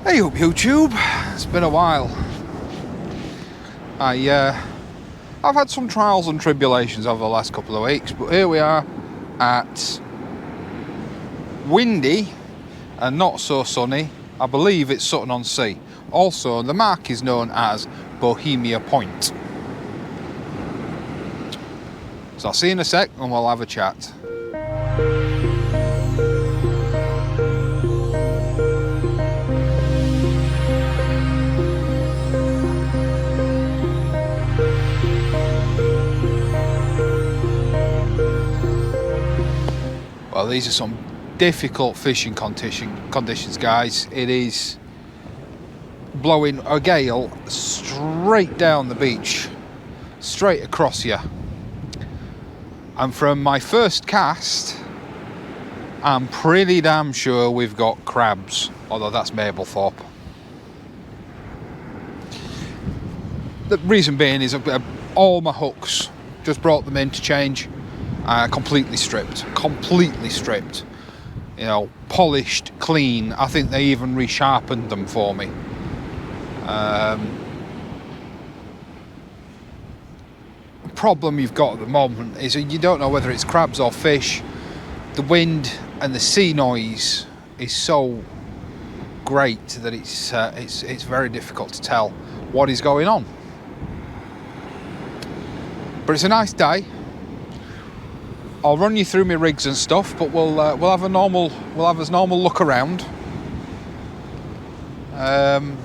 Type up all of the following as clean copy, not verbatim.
Hey up YouTube, it's been a while. I've had some trials and tribulations over the last couple of weeks, but here we are at windy and not so sunny. I believe it's Sutton on Sea. Also, the mark is known as Bohemia Point. So I'll see you in a sec and we'll have a chat. Well, these are some difficult fishing conditions, guys. It is blowing a gale straight down the beach, straight across you. And from my first cast, I'm pretty damn sure we've got crabs, although that's Mablethorpe. The reason being is all my hooks, just brought them in to change. Completely stripped, you know, polished, clean. I think they even resharpened them for me. The problem you've got at the moment is you don't know whether it's crabs or fish. The wind and the sea noise is so great that it's very difficult to tell what is going on. But it's a nice day. I'll run you through my rigs and stuff, but we'll have a normal look around. And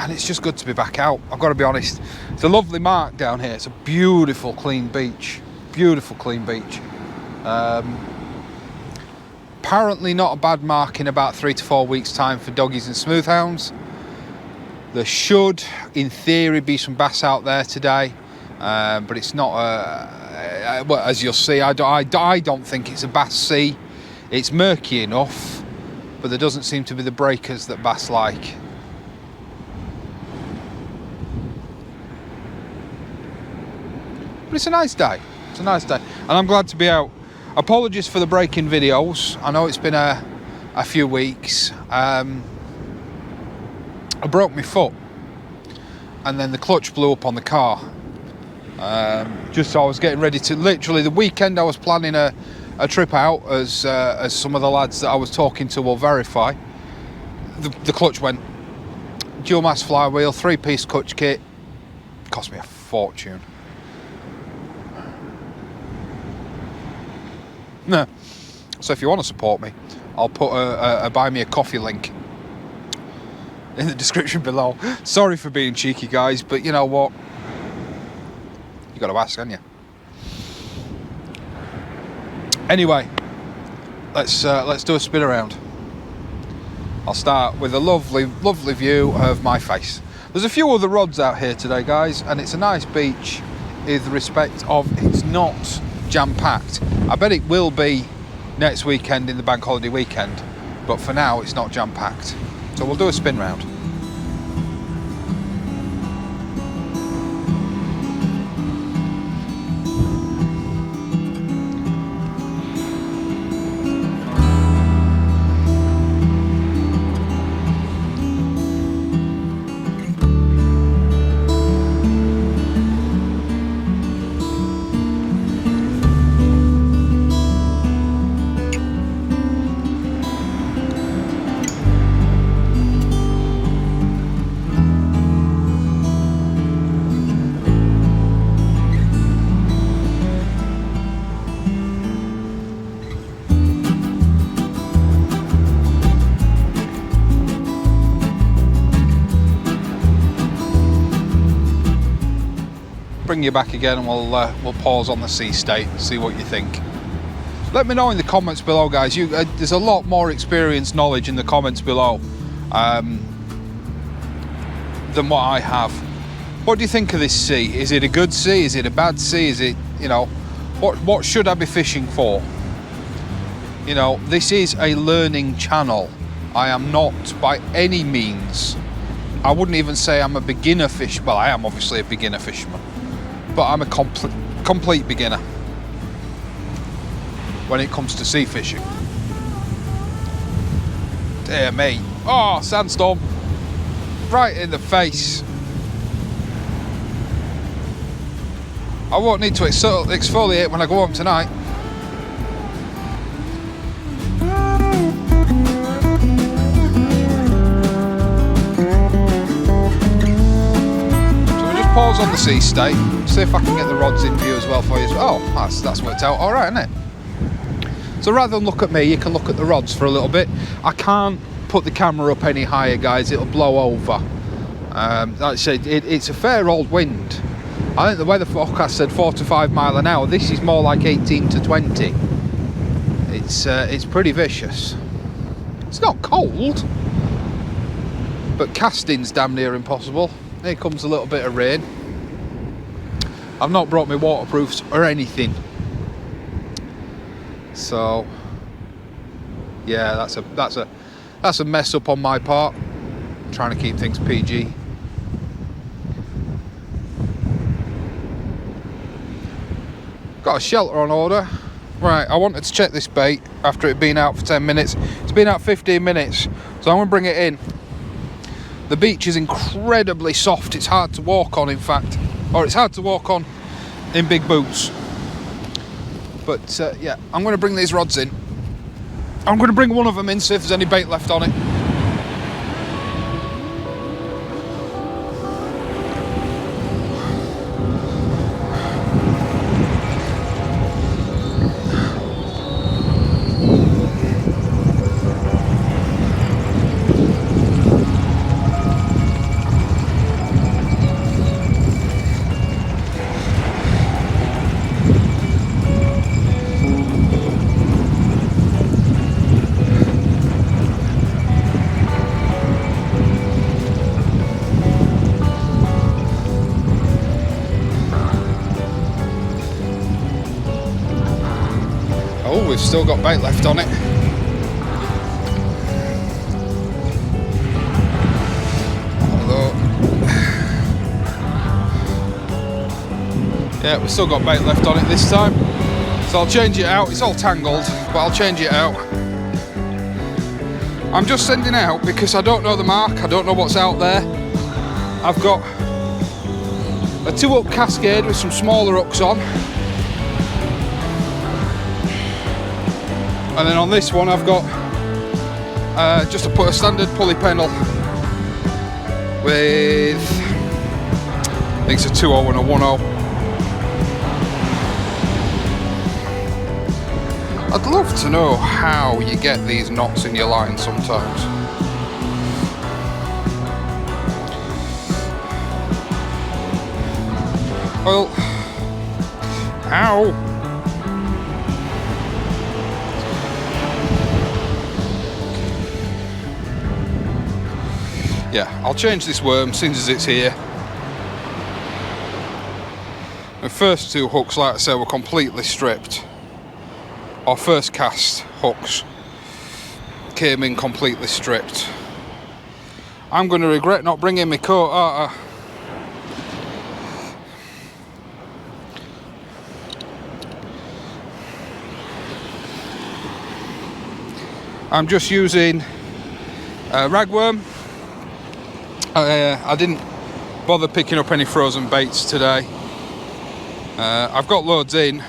it's just good to be back out. I've got to be honest. It's a lovely mark down here. It's a beautiful, clean beach. Apparently not a bad mark in about 3 to 4 weeks' time for doggies and smoothhounds. There should, in theory, be some bass out there today. But it's not well, as you'll see, I don't think it's a bass sea. It's murky enough, but there doesn't seem to be the breakers that bass like. But it's a nice day. And I'm glad to be out. Apologies for the break-in videos. I know it's been a few weeks. I broke my foot, and then the clutch blew up on the car. Just so I was getting ready to, literally the weekend I was planning a trip out, as some of the lads that I was talking to will verify. The clutch went. Dual mass flywheel, 3-piece clutch kit, cost me a fortune. No. So if you want to support me, I'll put a buy me a coffee link in the description below. Sorry for being cheeky, guys, but you know what? You got to ask, haven't you? Anyway, let's do a spin around. I'll start with a lovely view of my face. There's a few other rods out here today, guys, and it's a nice beach in the respect of it's not jam-packed. I bet it will be next weekend in the bank holiday weekend, but for now it's not jam-packed. So we'll do a spin round. Bring you back again and we'll pause on the sea state and see what you think. Let me know in the comments below, guys. There's a lot more experience, knowledge in the comments below than what I have. What do you think of this sea? Is it a good sea? Is it a bad sea? Is it, you know, what should I be fishing for? You know, this is a learning channel. I am not by any means, I wouldn't even say I'm a beginner fish. Well, I am obviously a beginner fisherman, but I'm a complete beginner when it comes to sea fishing. Dear me. Oh, sandstorm. Right in the face. I won't need to exfoliate when I go home tonight. So we'll just pause on the sea state, see if I can get the rods in view as well for you. Oh, that's worked out all right, isn't it? So rather than look at me, you can look at the rods for a little bit. I can't put the camera up any higher, guys. It'll blow over. Like I said, it's a fair old wind. I think the weather forecast said 4 to 5 mile an hour. This is more like 18 to 20. It's pretty vicious. It's not cold, but casting's damn near impossible. Here comes a little bit of rain. I've not brought my waterproofs or anything. So yeah, that's a mess up on my part. I'm trying to keep things PG. Got a shelter on order. Right, I wanted to check this bait after it been out for 10 minutes. It's been out 15 minutes, so I'm going to bring it in. The beach is incredibly soft. It's hard to walk on, in fact. Or it's hard to walk on in big boots. But yeah, I'm going to bring these rods in. I'm going to bring one of them in, see if there's any bait left on it. Oh, we've still got bait left on it. Although, yeah, we've still got bait left on it this time. So I'll change it out. It's all tangled, but I'll change it out. I'm just sending out because I don't know the mark. I don't know what's out there. I've got a 2-hook cascade with some smaller hooks on. And then on this one I've got just to put a standard pulley pennel with, I think it's a 2.0 and a 1.0. I'd love to know how you get these knots in your line sometimes. Well, ow! Yeah, I'll change this worm as soon as it's here. The first 2 hooks, like I said, were completely stripped. Our first cast hooks came in completely stripped. I'm going to regret not bringing my coat, aren't I? I'm just using ragworm. I didn't bother picking up any frozen baits today. I've got loads in.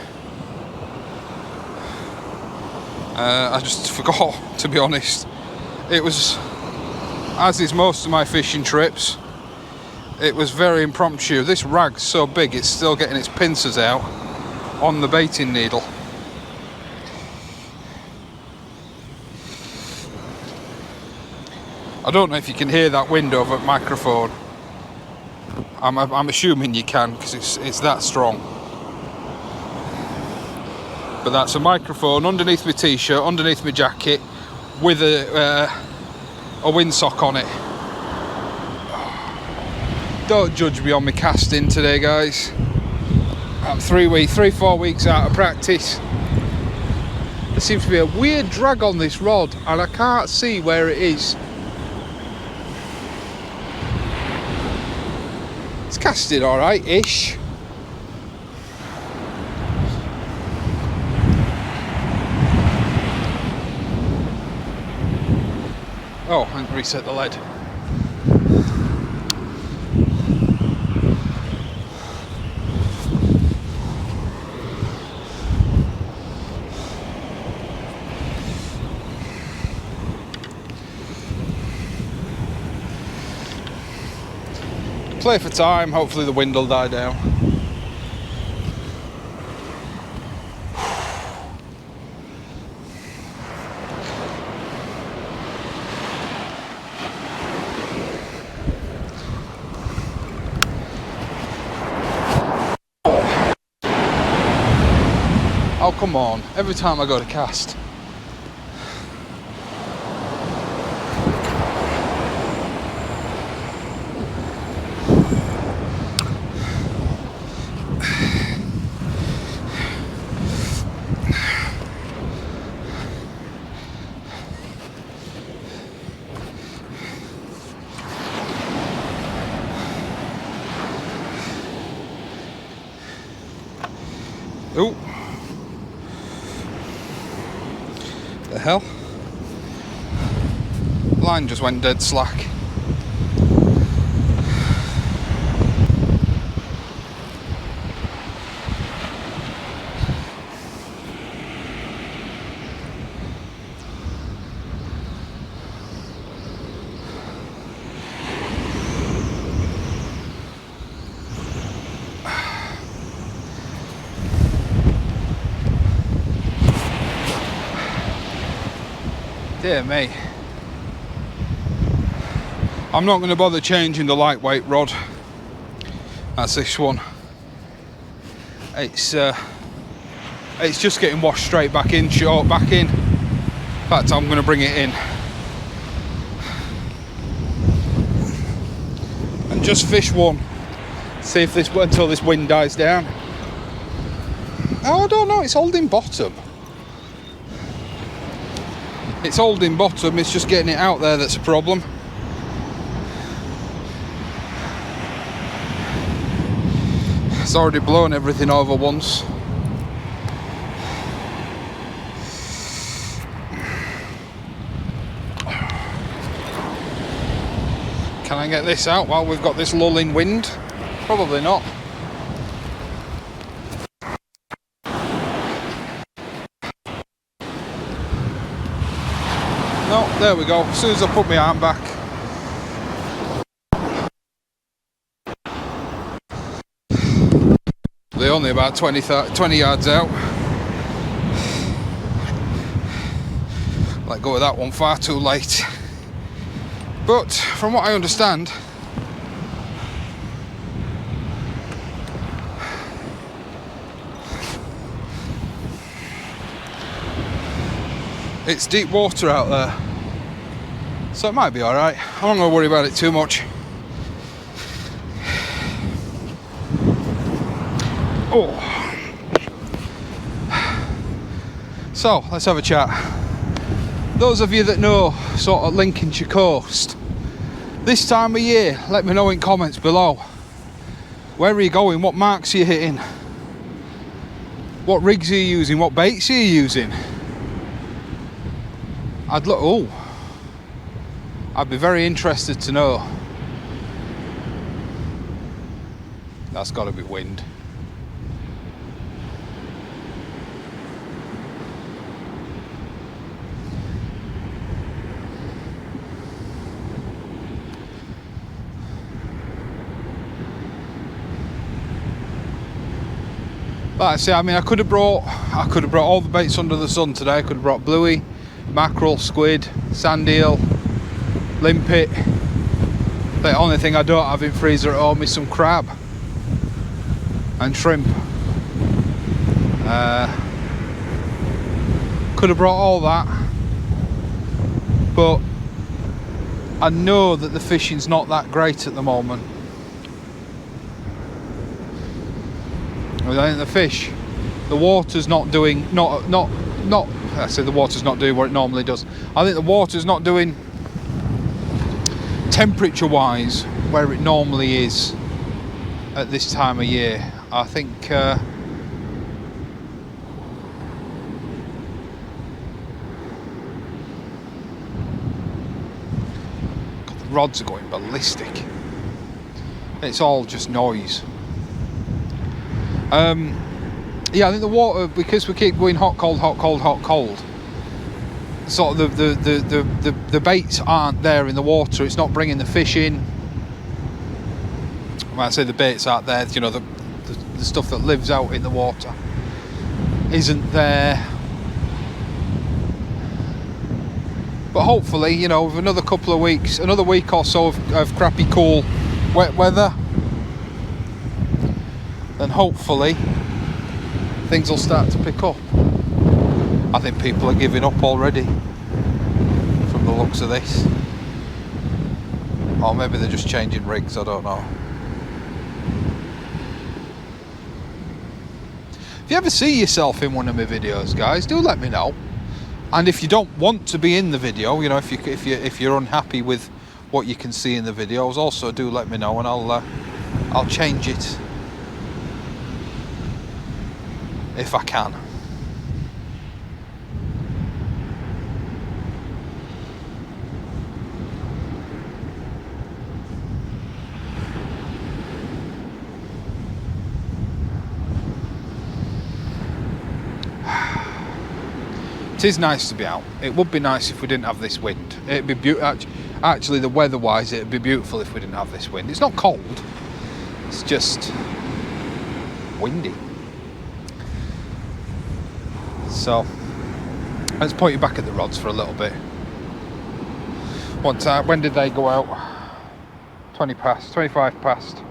I just forgot, to be honest. It was, as is most of my fishing trips, it was very impromptu. This rag's so big it's still getting its pincers out on the baiting needle. I don't know if you can hear that wind over the microphone. I'm assuming you can, because it's that strong. But that's a microphone underneath my t-shirt, underneath my jacket, with a windsock on it. Don't judge me on my casting today, guys. I'm 3-4 weeks out of practice. There seems to be a weird drag on this rod, and I can't see where it is. It's casting all right-ish. Oh, I can reset the lead. Play for time, hopefully the wind will die down. Oh, come on, every time I go to cast. Oh, the hell? Line just went dead slack. Dear me. I'm not going to bother changing the lightweight rod. That's this one. It's just getting washed straight back in, short back in. In fact, I'm going to bring it in and just fish one. See if this until this wind dies down. Oh, I don't know. It's holding bottom. It's holding bottom, it's just getting it out there that's a problem. It's already blown everything over once. Can I get this out while we've got this lulling wind? Probably not. No, there we go. As soon as I put my arm back. They're only about 20 yards out. Let go of that one far too late. But from what I understand, it's deep water out there, so it might be alright. I'm not going to worry about it too much. Oh. So, let's have a chat. Those of you that know sort of Lincolnshire coast, this time of year, let me know in comments below. Where are you going? What marks are you hitting? What rigs are you using? What baits are you using? I'd be very interested to know. That's got to be wind. Like I say, I mean, I could have brought all the baits under the sun today. I could have brought bluey, mackerel, squid, sand eel, limpet. The only thing I don't have in freezer at home is some crab and shrimp. Could have brought all that, but I know that the fishing's not that great at the moment. I think the fish, the water's not doing, I say the water's not doing what it normally does. I think the water's not doing temperature wise where it normally is at this time of year. I think rods are going ballistic. It's all just noise. Yeah, I think the water, because we keep going hot, cold, hot, cold, hot, cold, sort of the baits aren't there in the water. It's not bringing the fish in. When I say the baits aren't there, you know, the stuff that lives out in the water isn't there. But hopefully, you know, with another couple of weeks, another week or so of crappy, cool, wet weather, then hopefully things will start to pick up. I think people are giving up already from the looks of this. Or maybe they're just changing rigs, I don't know. If you ever see yourself in one of my videos, guys, do let me know. And if you don't want to be in the video, you know, if you're unhappy with what you can see in the videos, also do let me know, and I'll change it if I can. It is nice to be out. It would be nice if we didn't have this wind. It'd be beautiful. Actually, the weather-wise, it'd be beautiful if we didn't have this wind. It's not cold. It's just windy. So let's point you back at the rods for a little bit. One time, when did they go out? 20 past, 25 past.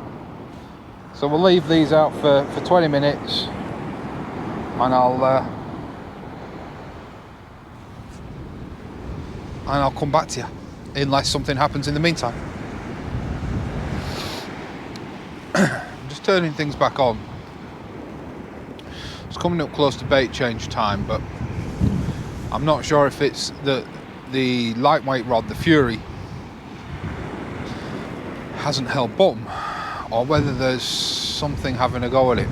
So we'll leave these out for 20 minutes, and I'll come back to you, unless something happens in the meantime. I'm just turning things back on. It's coming up close to bait change time, but I'm not sure if it's the lightweight rod, the Fury, hasn't held bottom, or whether there's something having a go at it.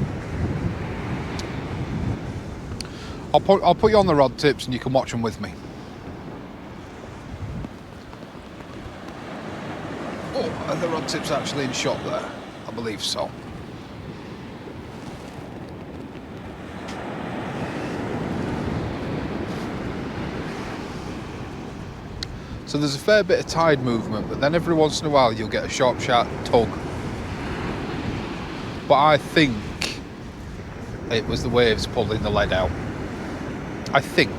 I'll put you on the rod tips and you can watch them with me. Are the rod tips actually in shot there? I believe so. So there's a fair bit of tide movement, but then every once in a while you'll get a sharp tug. But I think it was the waves pulling the lead out. I think.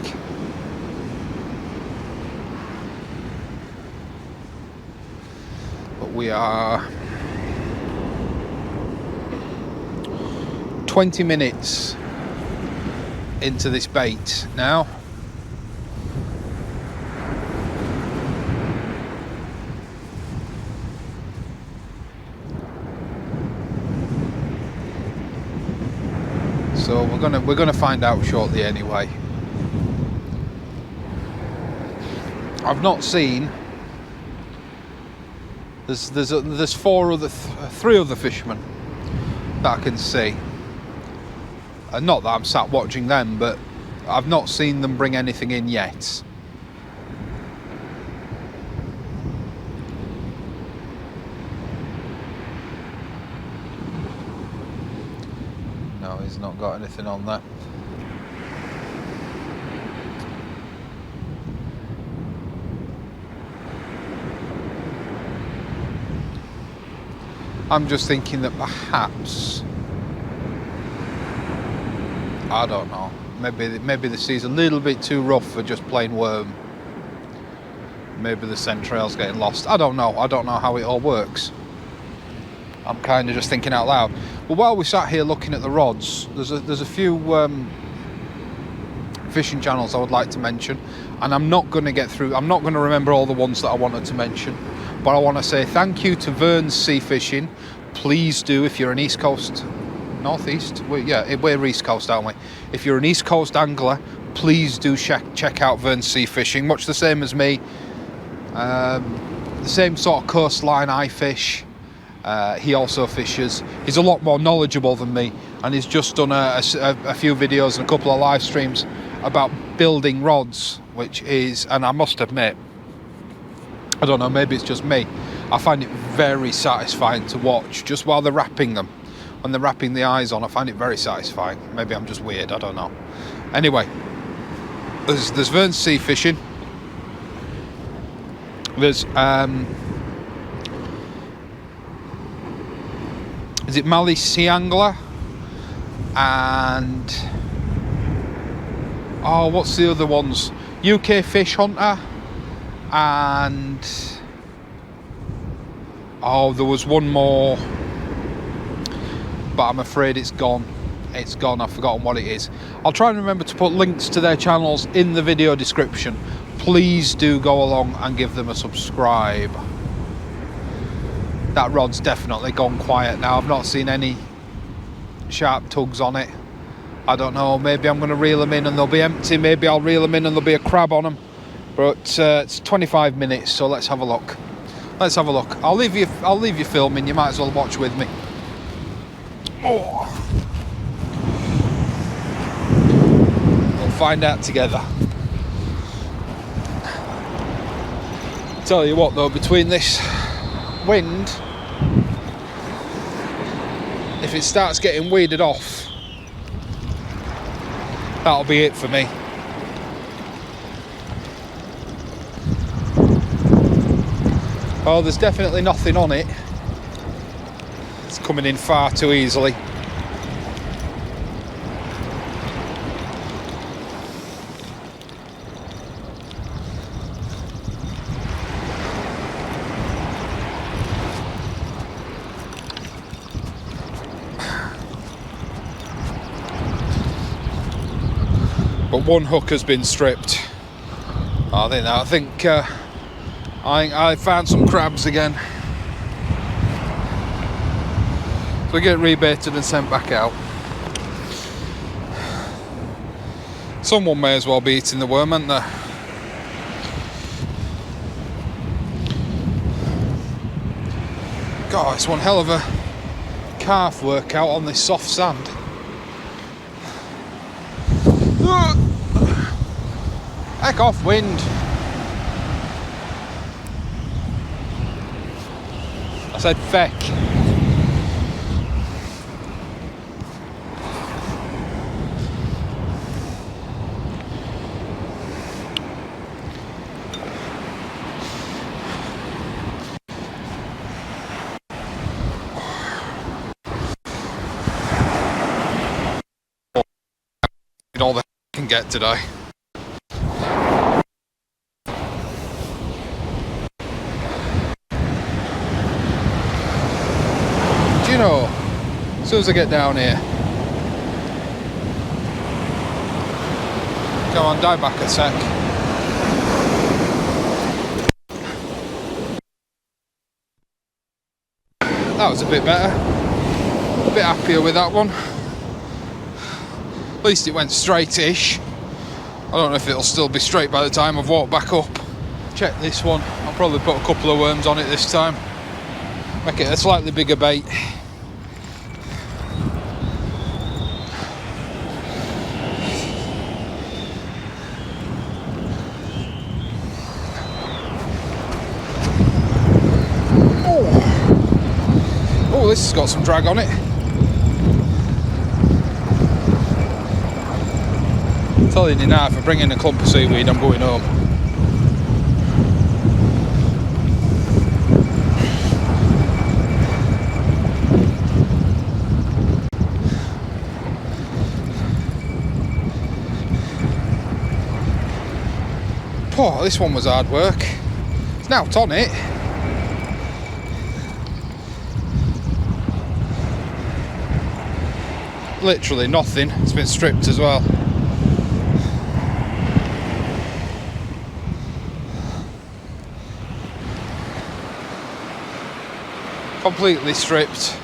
We are 20 minutes into this bait now. So we're gonna find out shortly anyway. I've not seen. There's three other fishermen that I can see, and not that I'm sat watching them, but I've not seen them bring anything in yet. No, he's not got anything on that. I'm just thinking that perhaps, I don't know, maybe the sea's a little bit too rough for just plain worm. Maybe the scent trail's getting lost. I don't know how it all works. I'm kind of just thinking out loud. But while we sat here looking at the rods, there's a few fishing channels I would like to mention, and I'm not going to remember all the ones that I wanted to mention. But I want to say thank you to Vern's Sea Fishing. Please do, if you're an East Coast, Northeast, we're East Coast, aren't we? If you're an East Coast angler, please do check out Vern's Sea Fishing. Much the same as me, the same sort of coastline I fish. He also fishes. He's a lot more knowledgeable than me, and he's just done a few videos and a couple of live streams about building rods, which is, and I must admit, I don't know, maybe it's just me. I find it very satisfying to watch just while they're wrapping them. When they're wrapping the eyes on, I find it very satisfying. Maybe I'm just weird, I don't know. Anyway, there's Vern's Sea Fishing. There's is it Mali Sea Angler? And oh, what's the other ones? UK Fish Hunter. And oh, there was one more, but I'm afraid it's gone. It's gone. I've forgotten what it is. I'll try and remember to put links to their channels in the video description. Please do go along and give them a subscribe. That rod's definitely gone quiet now. I've not seen any sharp tugs on it. I don't know, maybe I'm going to reel them in and they'll be empty. Maybe I'll reel them in and there'll be a crab on them. But it's 25 minutes, so let's have a look. Let's have a look. I'll leave you filming. You might as well watch with me. Oh. We'll find out together. Tell you what though, between this wind, if it starts getting weeded off, that'll be it for me. Oh, there's definitely nothing on it. It's coming in far too easily. But one hook has been stripped. I think I found some crabs again. So we get rebaited and sent back out. Someone may as well be eating the worm, aren't they? God, it's one hell of a calf workout on this soft sand. Heck off, wind. I said feck. All that I can get today. Do you know, as soon as I get down here, come on, dive back a sec. That was a bit better. A bit happier with that one. At least it went straight-ish. I don't know if it'll still be straight by the time I've walked back up. Check this one. I'll probably put a couple of worms on it this time. Make it a slightly bigger bait. Oh, this has got some drag on it. I'm telling you now, if I bring in a clump of seaweed, I'm going home. Oh, this one was hard work. It's now on it. Literally nothing. It's been stripped as well. Completely stripped.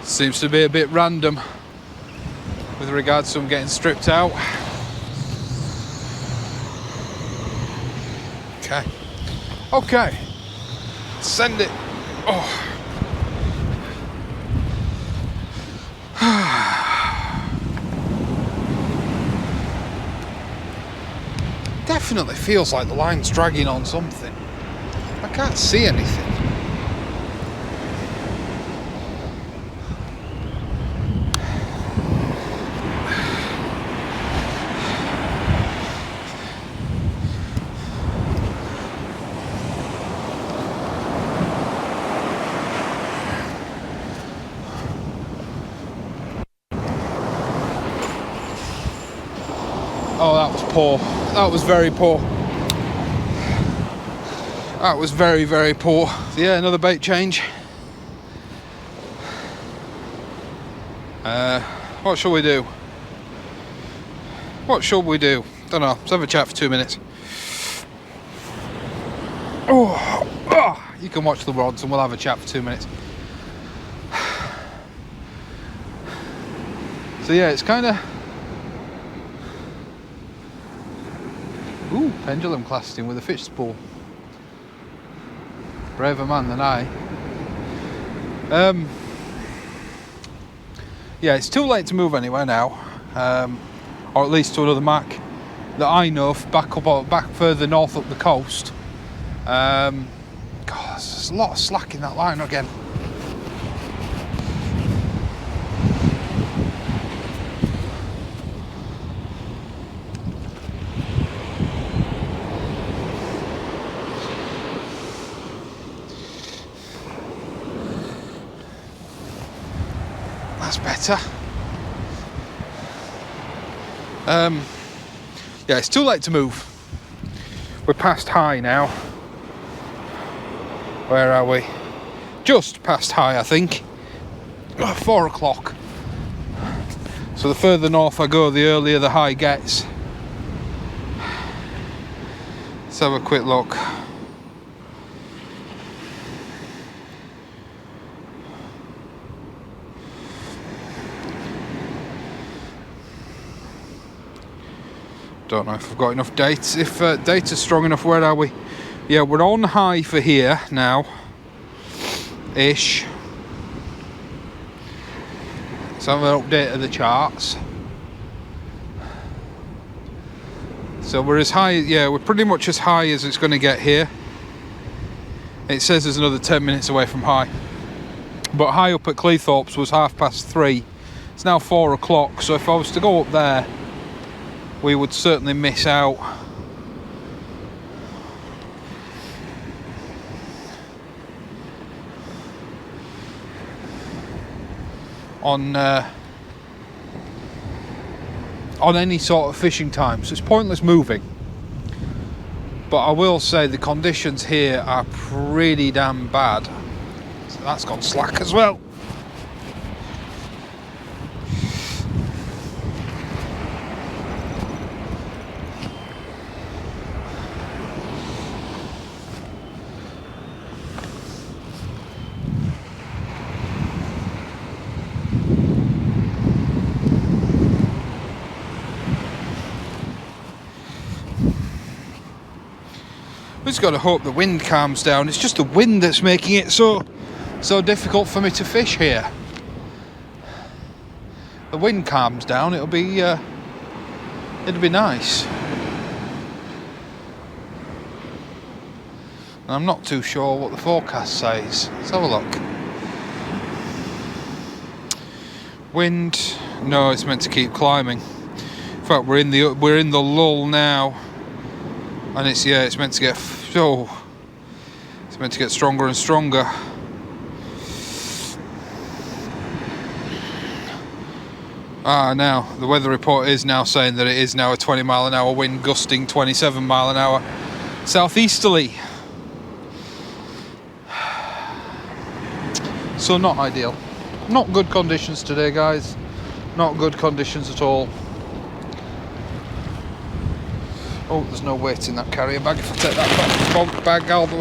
Seems to be a bit random with regards to them getting stripped out. Okay, send it. Oh. definitely feels like the line's dragging on something. I can't see anything. Oh, that was poor. That was very poor. That was very, very poor. So yeah, another bait change. What shall we do? What shall we do? Don't know. Let's have a chat for 2 minutes. Oh, you can watch the rods and we'll have a chat for 2 minutes. So yeah, it's kind of... Ooh, pendulum casting with a fish spool. Braver man than I. Yeah, it's too late to move anywhere now, or at least to another mark that I know of, back further north up the coast. God, there's a lot of slack in that line again. That's better. Yeah, it's too late to move. We're past high now. Where are we? Just past high, I think. 4 o'clock. So the further north I go, the earlier the high gets. Let's have a quick look. Don't know if I've got enough dates. If data's strong enough, where are we? Yeah, we're on high for here now. Ish. Let's have an update of the charts. So we're as high, yeah, we're pretty much as high as it's going to get here. It says there's another 10 minutes away from high. But high up at Cleethorpes was 3:30. It's now 4 o'clock, so if I was to go up there, we would certainly miss out on any sort of fishing time, so it's pointless moving. But I will say the conditions here are pretty damn bad. So that's gone slack as well. We've just got to hope the wind calms down. It's just the wind that's making it so difficult for me to fish here. The wind calms down, it'll be nice. And I'm not too sure what the forecast says. Let's have a look. Wind, no, it's meant to keep climbing. In fact, we're in the lull now. And it's meant to get it's meant to get stronger and stronger. Now the weather report is now saying that it is now a 20 mile an hour wind gusting 27 mile an hour southeasterly. So not ideal. Not good conditions today, guys. Not good conditions at all. Oh, there's no weight in that carrier bag. If I take that bag out of the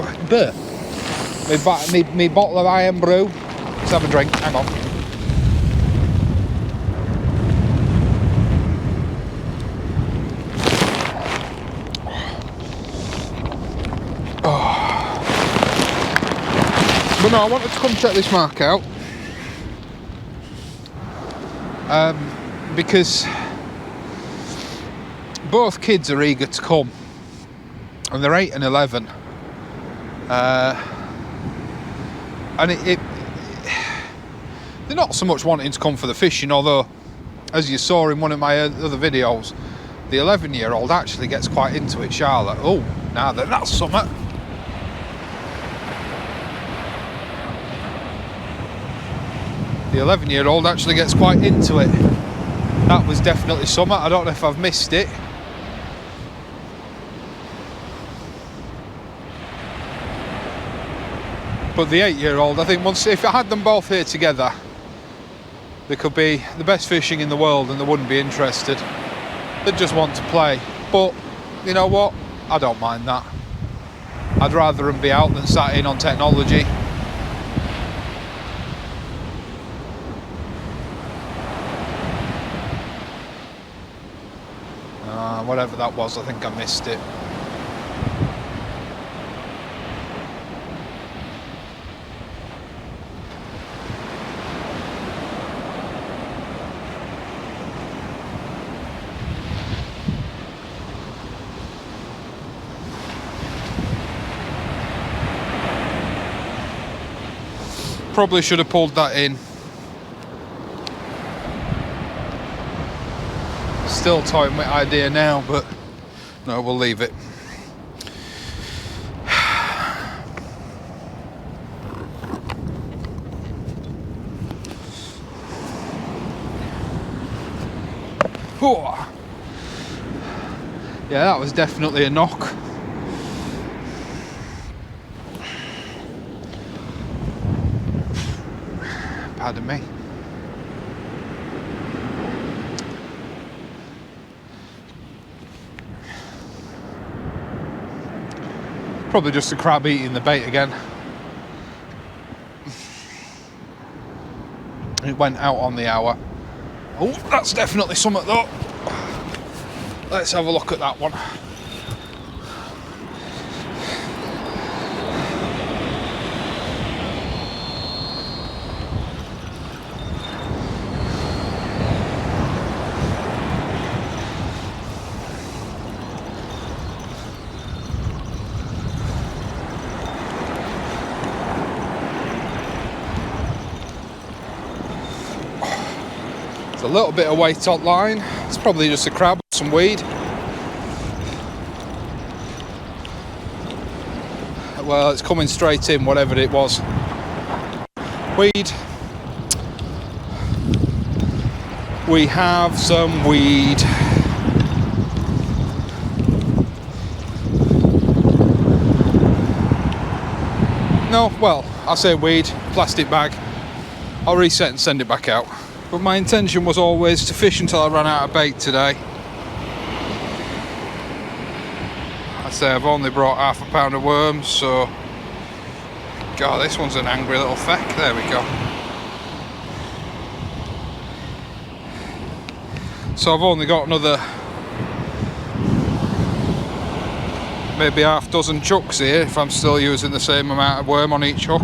way. Me bottle of Iron Brew. Let's have a drink. Hang on. Oh. But no, I wanted to come check this mark out. Because both kids are eager to come. and they're 8 and 11. And they're not so much wanting to come for the fishing, although, as you saw in one of my other videos, the 11-year-old actually gets quite into it, Charlotte. Oh, now that's something. The 11-year-old actually gets quite into it. That was definitely something. I don't know if I've missed it. But the 8-year-old, I think, if I had them both here together, they could be the best fishing in the world and they wouldn't be interested. They'd just want to play. But, you know what? I don't mind that. I'd rather them be out than sat in on technology. Whatever that was, I think I missed it. Probably should have pulled that in. Still toying with idea now, but no, we'll leave it. Oh. Yeah, that was definitely a knock. Pardon me. Probably just a crab eating the bait again. It went out on the hour. Oh, that's definitely something though. Let's have a look at that one. A little bit of weight on line. It's probably just a crab, some weed. Well, it's coming straight in, whatever it was. Weed. We have some weed. No, well, I say weed, plastic bag. I'll reset and send it back out. But my intention was always to fish until I ran out of bait today. I say I've only brought ½ pound of worms, so... God, this one's an angry little feck. There we go. So I've only got another... maybe ½ dozen chucks here, if I'm still using the same amount of worm on each hook.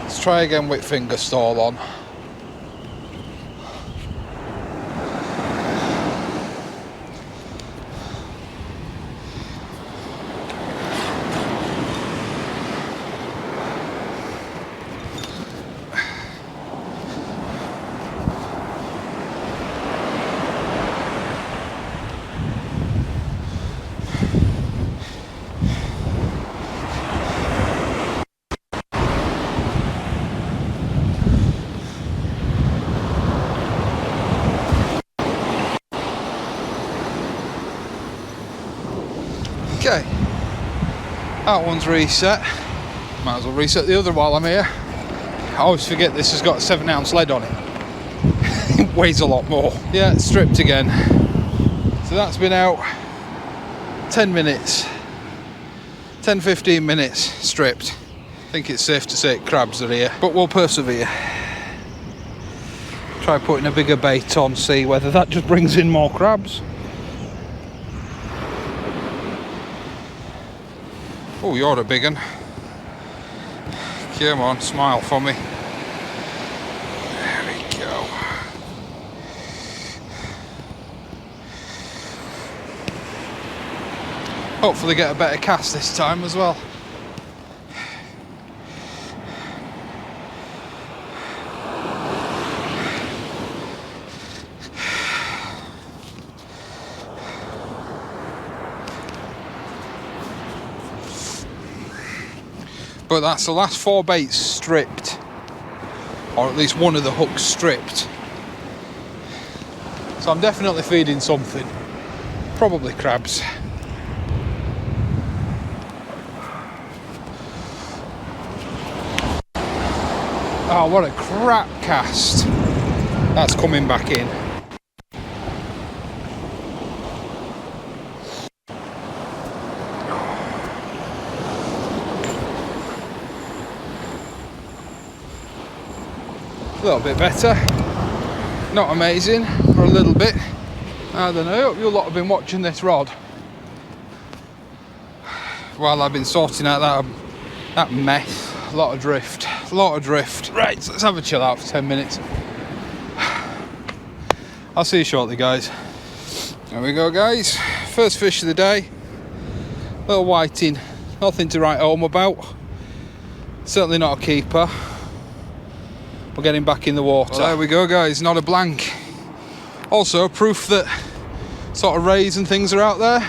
Let's try again with finger stall on. Okay, that one's reset. Might as well reset the other while I'm here. I always forget this has got a 7-ounce lead on it. It weighs a lot more. Yeah, it's stripped again. So that's been out 10 minutes. 10-15 minutes stripped. I think it's safe to say crabs are here, but we'll persevere. Try putting a bigger bait on, see whether that just brings in more crabs. Oh, you're a big one. Come on, smile for me. There we go. Hopefully get a better cast this time as well. But that's the last 4 baits stripped, or at least one of the hooks stripped. So I'm definitely feeding something, probably crabs. Oh, what a crap cast. That's coming back in. A little bit better. Not amazing, for a little bit. I don't know, I hope you lot have been watching this rod while I've been sorting out that mess. A lot of drift. Right, so let's have a chill out for 10 minutes. I'll see you shortly, guys. There we go, guys. First fish of the day. Little whiting. Nothing to write home about. Certainly not a keeper. We're getting back in the water. Well, there we go, guys. Not a blank. Also, proof that sort of rays and things are out there.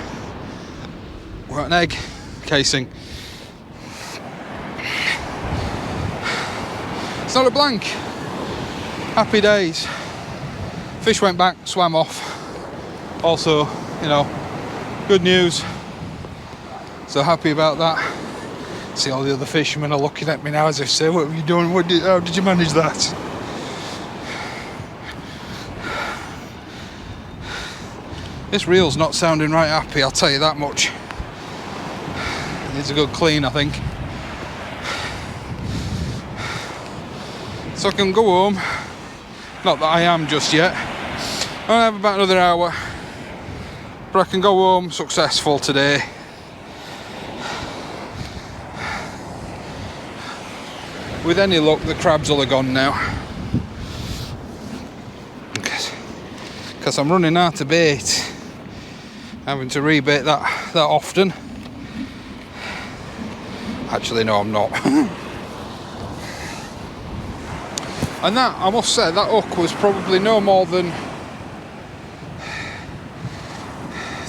We're at an egg casing. It's not a blank. Happy days. Fish went back, swam off. Also, you know, good news. So happy about that. See, all the other fishermen are looking at me now as if say, what were you doing? How did you manage that? This reel's not sounding right happy, I'll tell you that much. It needs a good clean, I think. So I can go home. Not that I am just yet. I have about another hour. But I can go home successful today. With any luck, the crabs will have gone now. Because I'm running out of bait. Having to rebait that often. Actually, no, I'm not. And that, I must say, that hook was probably no more than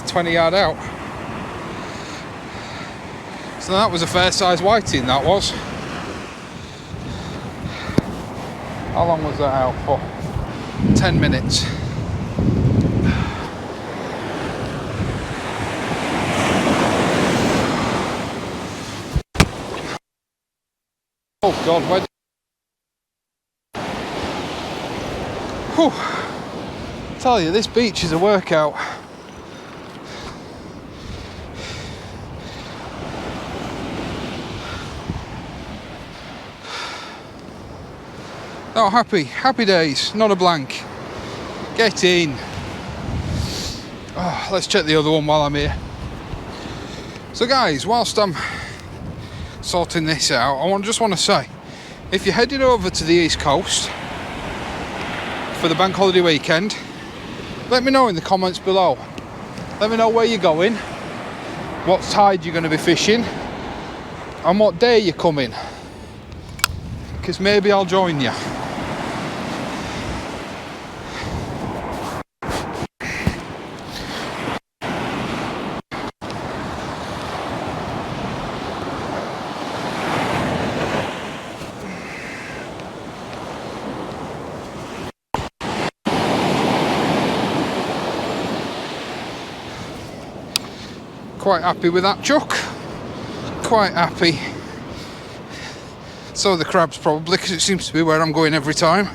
20 yard out. So that was a fair size whiting, that was. How long was that out for? 10 minutes. Oh God, where? Whew. Tell you, this beach is a workout. Oh, happy days, not a blank. Get in. Oh, let's check the other one while I'm here. So guys, whilst I'm sorting this out, I just want to say, if you're heading over to the East Coast for the bank holiday weekend, let me know in the comments below. Let me know where you're going, what tide you're going to be fishing, and what day you're coming, because maybe I'll join you. Quite happy with that chuck. Quite happy. So are the crabs probably, because it seems to be where I'm going every time.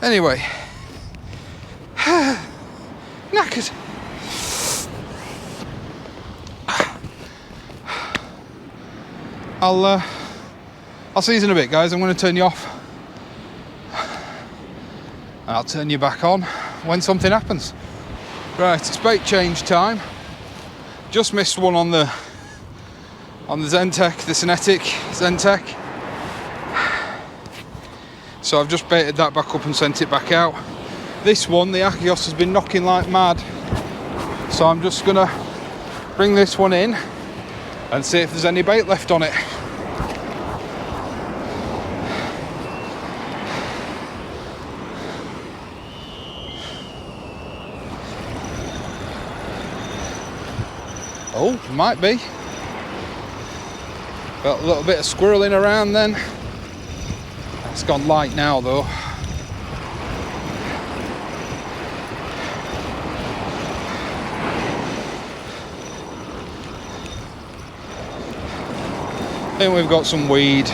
Anyway. Knackered. I'll see you in a bit, guys. I'm going to turn you off. I'll turn you back on when something happens. Right, it's bait change time. Just missed one on the Zentek, the Cinetic Zentek. So I've just baited that back up and sent it back out. This one, the Achios, has been knocking like mad. So I'm just gonna bring this one in and see if there's any bait left on it. Oh, might be. Got a little bit of squirreling around then. It's gone light now though. I think we've got some weed.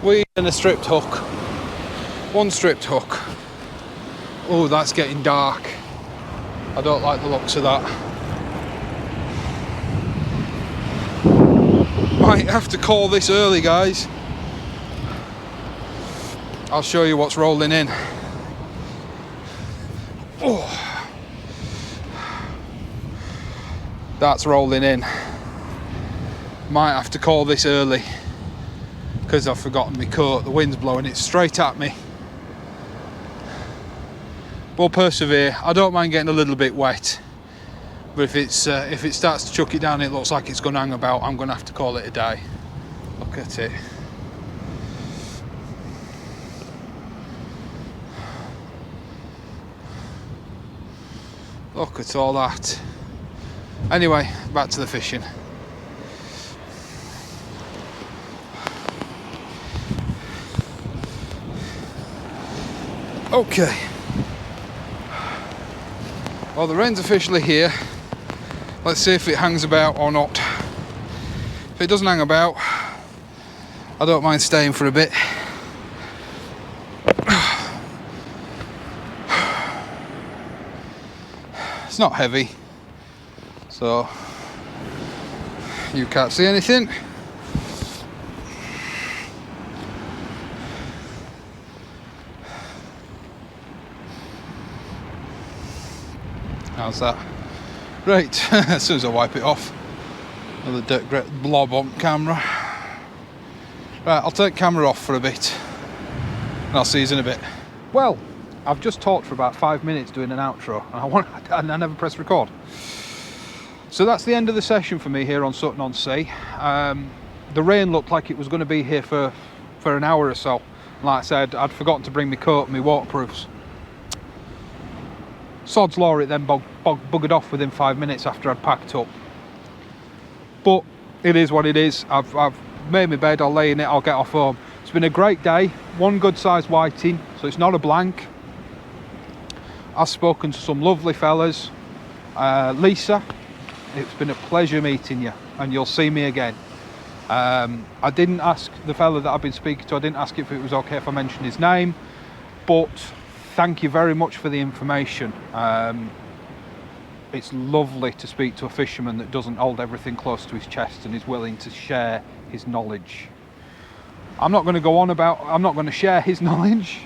Weed and a stripped hook. One stripped hook. Oh, that's getting dark. I don't like the looks of that. Might have to call this early, guys. I'll show you what's rolling in. Oh, that's rolling in. Might have to call this early because I've forgotten my coat. The wind's blowing it straight at me. We'll persevere. I don't mind getting a little bit wet, but if it starts to chuck it down, it looks like it's going to hang about, I'm going to have to call it a day. Look at it. Look at all that. Anyway, back to the fishing. Okay. Well, the rain's officially here. Let's see if it hangs about or not. If it doesn't hang about, I don't mind staying for a bit. It's not heavy, so you can't see anything. How's that? Right, as soon as I wipe it off, another dirt great blob on camera. Right, I'll take camera off for a bit and I'll see you in a bit. Well, I've just talked for about 5 minutes doing an outro and I never pressed record. So that's the end of the session for me here on Sutton on Sea. The rain looked like it was going to be here for an hour or so. Like I said, I'd forgotten to bring my coat and my waterproofs. Sod's law, it then buggered off within 5 minutes after I'd packed up. But it is what it is. I've made my bed, I'll lay in it, I'll get off home. It's been a great day. One good sized whiting, so it's not a blank. I've spoken to some lovely fellas. Lisa, it's been a pleasure meeting you, and you'll see me again. I didn't ask the fella that I've been speaking to, I didn't ask if it was okay if I mentioned his name, but thank you very much for the information. It's lovely to speak to a fisherman that doesn't hold everything close to his chest and is willing to share his knowledge. I'm not going to go on about, I'm not going to share his knowledge,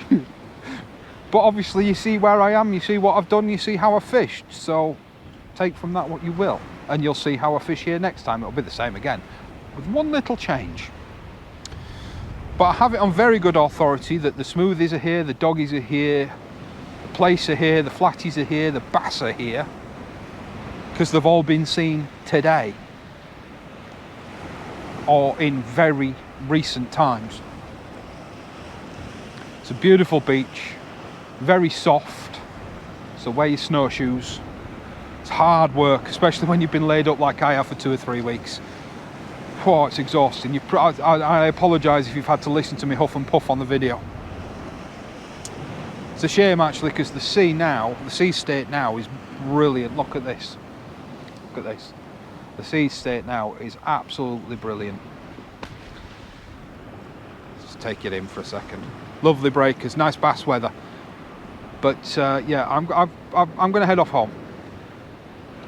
but obviously you see where I am, you see what I've done, you see how I fished, so take from that what you will, and you'll see how I fish here next time. It'll be the same again, with one little change. But I have it on very good authority that the smoothies are here, the doggies are here, the plaice are here, the flatties are here, the bass are here, because they've all been seen today or in very recent times. It's a beautiful beach, very soft, so wear your snowshoes. It's hard work, especially when you've been laid up like I have for 2 or 3 weeks. Oh, it's exhausting. I apologise if you've had to listen to me huff and puff on the video. It's a shame actually, because the sea state now is brilliant. Look at this. Look at this. The sea state now is absolutely brilliant. Just take it in for a second. Lovely breakers, nice bass weather. But yeah, I'm going to head off home.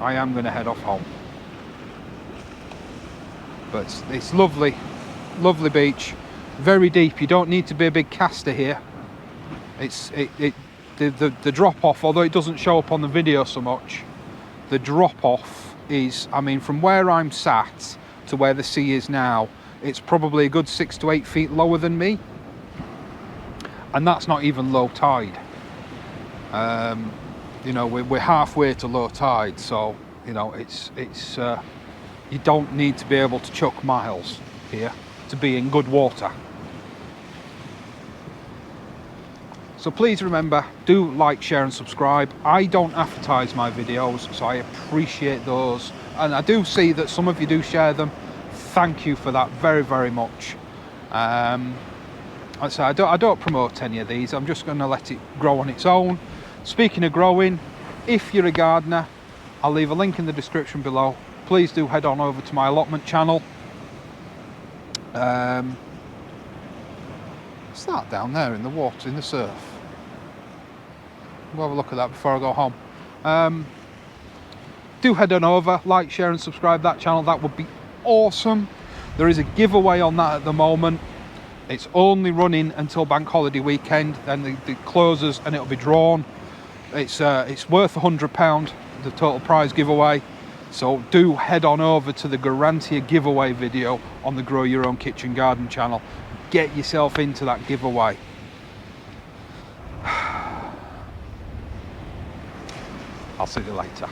I am going to head off home. But it's lovely, lovely beach, very deep. You don't need to be a big caster here. The drop off, although it doesn't show up on the video so much, the drop off is, I mean, from where I'm sat to where the sea is now, it's probably a good 6 to 8 feet lower than me, and that's not even low tide. You know, we're halfway to low tide, so you know it's you don't need to be able to chuck miles here to be in good water. So please remember, do like, share and subscribe. I don't advertise my videos, so I appreciate those, and I do see that some of you do share them. Thank you for that very, very much. Like I say, I don't promote any of these. I'm just going to let it grow on its own. Speaking of growing, if you're a gardener, I'll leave a link in the description below. Please do head on over to my allotment channel. What's that down there in the water, in the surf? We'll have a look at that before I go home. Do head on over, like, share and subscribe that channel. That would be awesome. There is a giveaway on that at the moment. It's only running until bank holiday weekend, then it closes and it'll be drawn. It's worth £100, the total prize giveaway. So do head on over to the Garantia giveaway video on the Grow Your Own Kitchen Garden channel. Get yourself into that giveaway. I'll see you later.